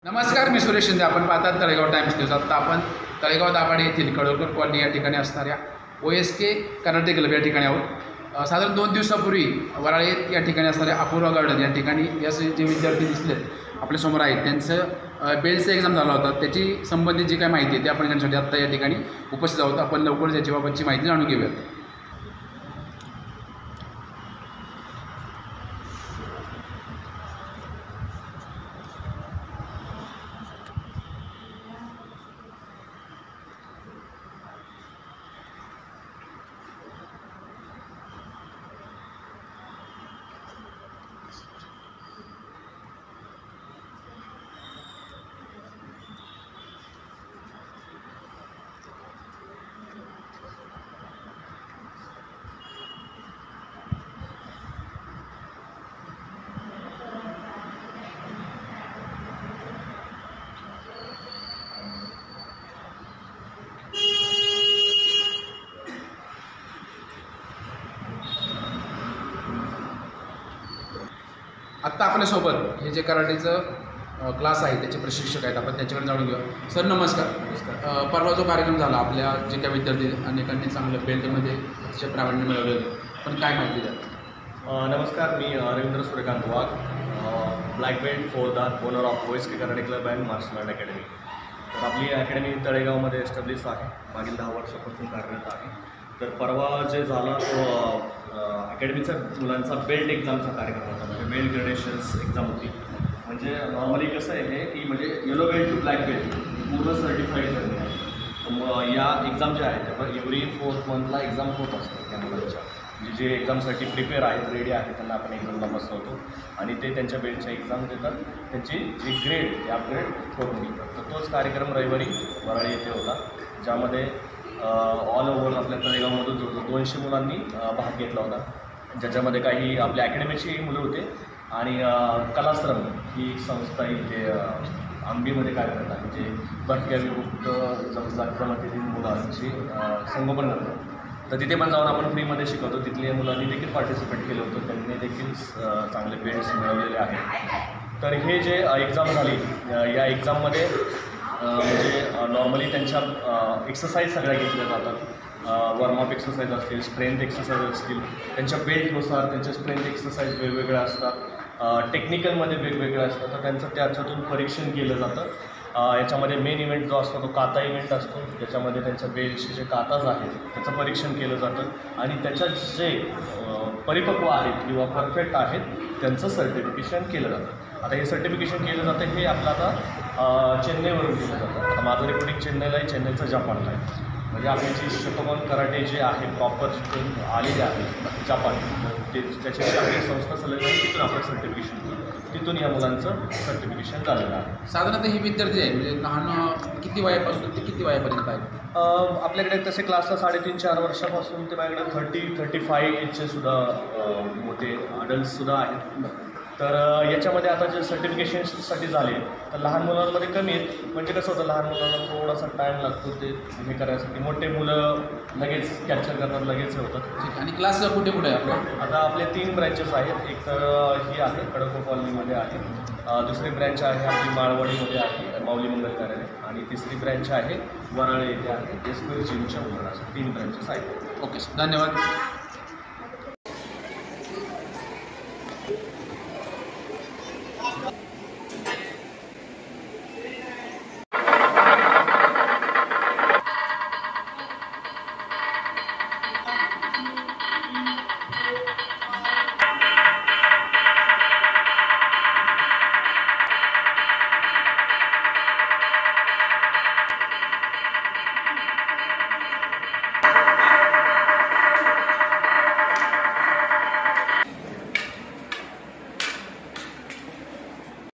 नमस्कार, मी सुरेश शिंदे. आपण पाहतात तळेगाव टाइम्स न्यूज. आता आपण तळेगाव दाभाडे येथील कडोलकर कॉलनी या ठिकाणी असणाऱ्या OSK कराटे क्लब या ठिकाणी आहोत. साधारण 2 दिवसापूर्वी वराळे या ठिकाणी असणाऱ्या अपूर्वा गार्डन या ठिकाणी जे विद्यार्थी दिसलेत आपल्यासमोर आहेत, त्यांचं बेल्टचा एक्झाम झाला होता. त्याची संबंधित जी काय माहिती आहे ते आपण त्यांच्यासाठी आत्ता या ठिकाणी उपस्थित आहोत. आपण लवकरच याच्याबाबतची माहिती जाणून घेऊयात. आत्ता आपल्यासोबत हे जे कराटेचं क्लास आहे त्याचे प्रशिक्षक आहेत, आपण त्याच्याकडे जाणून घेऊया. सर नमस्कार. परवा जो कार्यक्रम झाला, आपल्या जे काही विद्यार्थी अनेकांनी चांगलं बेल्टमध्ये अतिशय प्रावीण्य मिळवलेलं, पण काय माहिती द्या. नमस्कार, मी Ravindra Suryakant Wagh, black belt for the owner of OSK karate club and martial art academy. तर आपली अकॅडमी तळेगावमध्ये एस्टॅब्लिश आहे, मागील 10 वर्षापासून कार्यरत आहे. तर परवा जे झाला तो अकॅडमीचा मुलांचा बेल्ट एक्झामचा कार्यक्रम होता. म्हणजे बेल्ट ग्रेडेशन्स एक्झाम होती. म्हणजे नॉर्मली कसं आहे हे की म्हणजे yellow belt to black belt पूर्ण सर्टिफाईड करणे आहे. तर या एक्झाम ज्या आहेत त्या एव्हरी 4th मंथला एक्झाम होत असतात त्या मुलांच्या. म्हणजे जे एक्झामसाठी प्रिपेअर आहेत, रेडी आहेत, त्यांना आपण एक्झामला बसवतो आणि ते त्यांच्या बेल्टच्या एक्झाम देतात. त्यांची जी ग्रेड ते अपग्रेड करून घेतात. तर तोच कार्यक्रम रविवारी वराळे येथे होता, ज्यामध्ये ऑल ओव्हर आपल्या तळेगावमधून जवळजवळ 200 मुलांनी भाग घेतला होता. ज्याच्यामध्ये काही आपल्या अकॅडमीची मुलं होते आणि कलाश्रम ही एक संस्था इथे आंबीमध्ये कार्यरत आहे, जे भटक्या विमुक्त जमातीतील मुलांची संगोपन करतात. तर तिथे पण जाऊन आपण फ्रीमध्ये शिकवतो. तिथल्या मुलांनी देखील पार्टिसिपेट केलं होतं, त्यांनी देखील चांगले बेल्ट्स मिळवलेले आहेत. तर हे जे एक्झाम झाली, या एक्झाममध्ये म्हणजे नॉर्मली त्यांच्या एक्सरसाइज सगळ्या घेतल्या जातात. वॉर्मअप एक्सरसाइज असतील, स्ट्रेंथ एक्सरसाइज असतील, त्यांच्या बेल्टनुसार त्यांच्या स्ट्रेंथ एक्सरसाइज वेगवेगळ्या असतात, टेक्निकलमध्ये वेगवेगळ्या असतात. तर त्यांचं त्याच्यातून परीक्षण केलं जातं. याच्यामध्ये मेन इव्हेंट जो असतो तो काता इव्हेंट असतो, ज्याच्यामध्ये त्यांच्या बेल्टचे जे काताज आहेत त्याचं परीक्षण केलं जातं आणि त्याच्यात जे परिपक्व आहेत किंवा परफेक्ट आहेत त्यांचं सर्टिफिकेशन केलं जातं. आता हे सर्टिफिकेशन केलं जातं हे आपलं आता चेन्नईवरून केलं जातं. आता माझं रिपोर्टिंग चेन्नईला आहे, चेन्नईचं जापानला आहे. म्हणजे आपली जी शतकोन कराटे जे आहे प्रॉपर जिथून आलेले आहेत जापान, ते त्याची आपली संस्था संलग्न आहे, तिथून आपलं सर्टिफिकेशन केलं, तिथून या मुलांचं सर्टिफिकेशन झालेलं आहे. साधारणतः हे विद्यार्थी आहे म्हणजे लहान किती वयापासून ते किती वयापर्यंत आहे? आपल्याकडे तसे क्लासला 3.5-4 वर्षापासून ते माझ्याकडे 30-35 एजचे सुद्धा मोठे अडल्टसुद्धा आहेत. तर याच्यामध्ये आता जे सर्टिफिकेशनसाठी झाले तर लहान मुलांमध्ये कमी आहेत. म्हणजे कसं होतं, लहान मुलांना थोडासा टाईम लागतो ते हे करायसाठी. मोठे मुलं लगेच कॅप्चर करतात, लगेच हे होतात. आणि क्लास कुठे कुठे आहे आपलं? आता आपले 3 ब्रँचेस आहेत. एक तर ही आहे कडको कॉलनीमध्ये आहे, दुसरी ब्रँच आहे आपली माळवाडीमध्ये आहे माऊली मंगल कार्यालय, आणि तिसरी ब्रँच आहे वराळे येथे आहे, SQ जिमच्या उघड. अशा 3 ब्रँचेस आहेत. ओके सर, धन्यवाद.